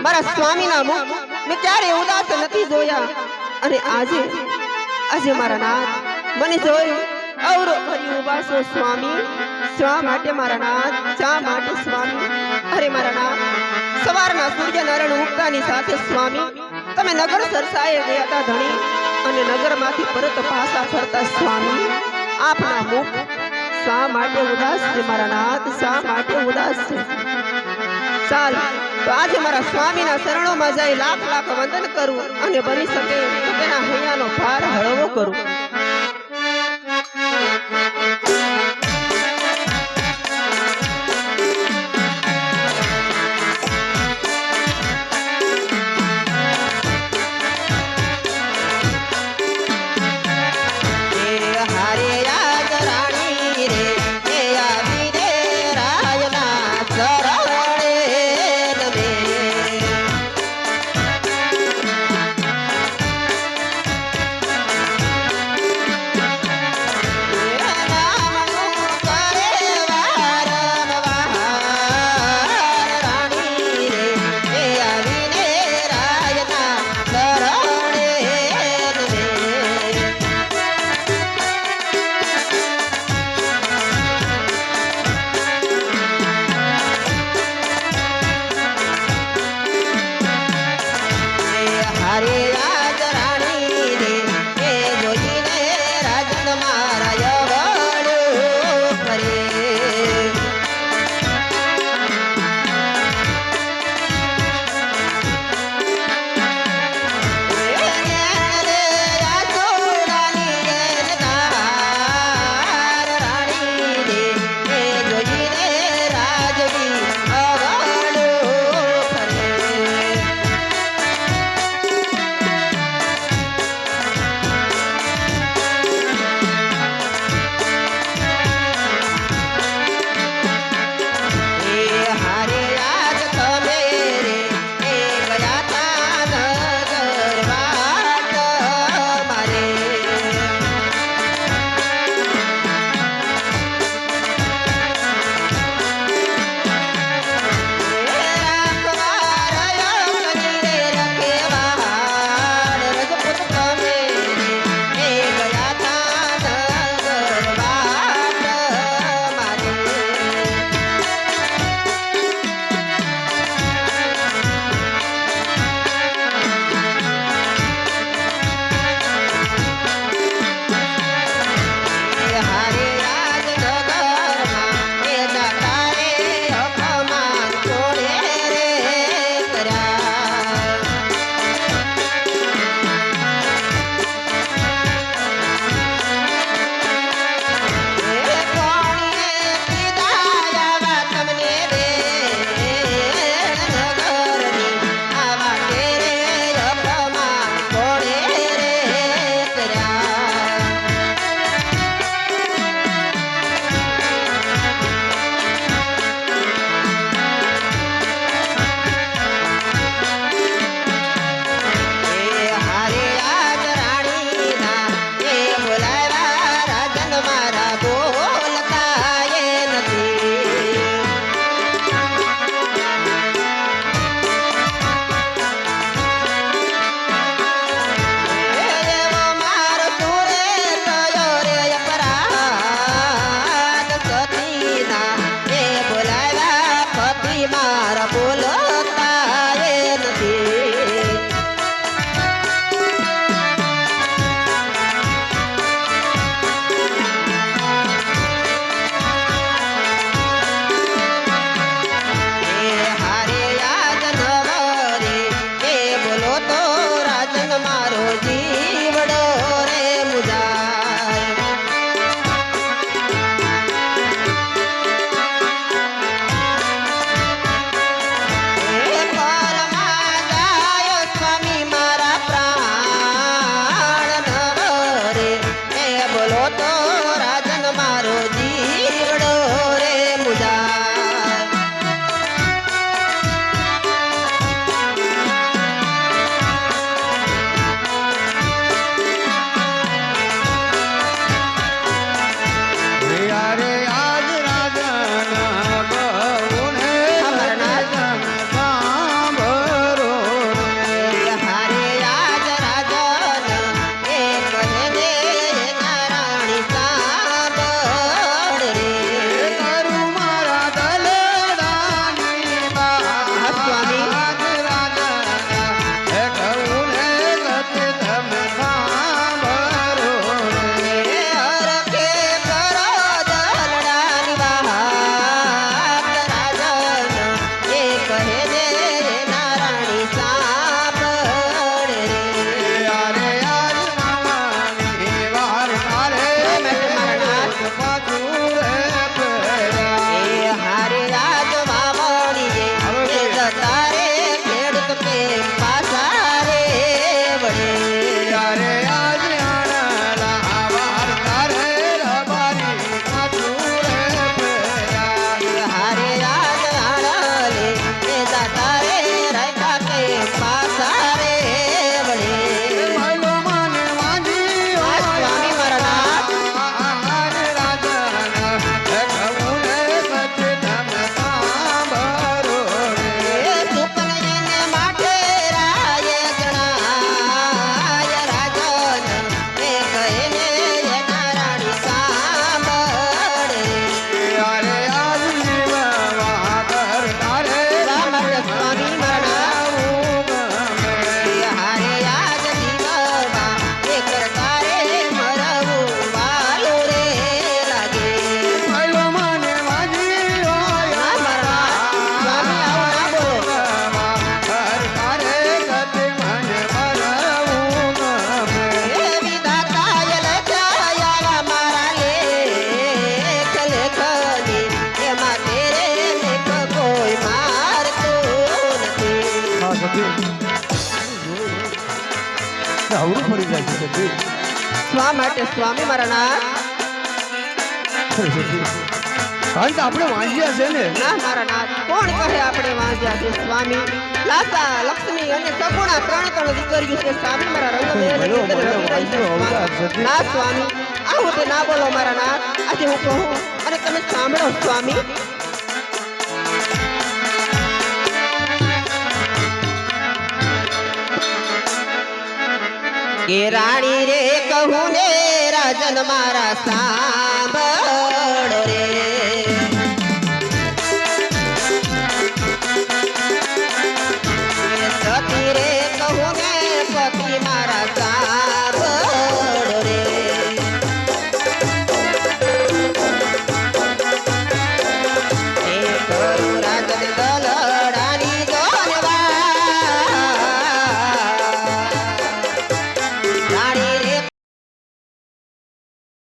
મારા સ્વામીના મુખ મેં ક્યારે ઉદાસ નથી જોયા અને આજે મારા નાથ મને જોઈ અવરો ભરી ઉભા છો સ્વામી. શા માટે મારા નાથ, શા માટે સ્વામી? અરે મારા નાથ, સવારના સૂર્યનારાયણ ઉગતાની સાથે સ્વામી તમે નગર સરસાએ ગયા હતા ધણી અને નગરમાંથી પરત પાછા ફરતા સ્વામી આપના મુખ શા માટે ઉદાસ છે મારા નાથ, શા માટે ઉદાસ છે? ચાલ તો આજે મારા સ્વામીના શરણોમાં જઈ લાખ લાખ વંદન કરું અને બની શકે તો તેના હૈયાનો ભાર હળવો કરું. આવડું ફરી જાય છે સતી. સ્વા માટે સ્વામી મારા નાથ. કારણ કે આપણે વાંજ્યા છે ને. ના મારા નાથ, કોણ કહે આપણે વાંજ્યા છે સ્વામી? લાસા, લક્ષ્મી અને સગુણા ત્રણ દીકરીઓ છે સ્વામી મારા રંગ ના સ્વામી, આવું તે ના બોલો મારા નાથ. આજે હું કહું અને તમે સાંભળો સ્વામી. કે રાણી રે કહું ને રાજન મારા સાંભળો રે.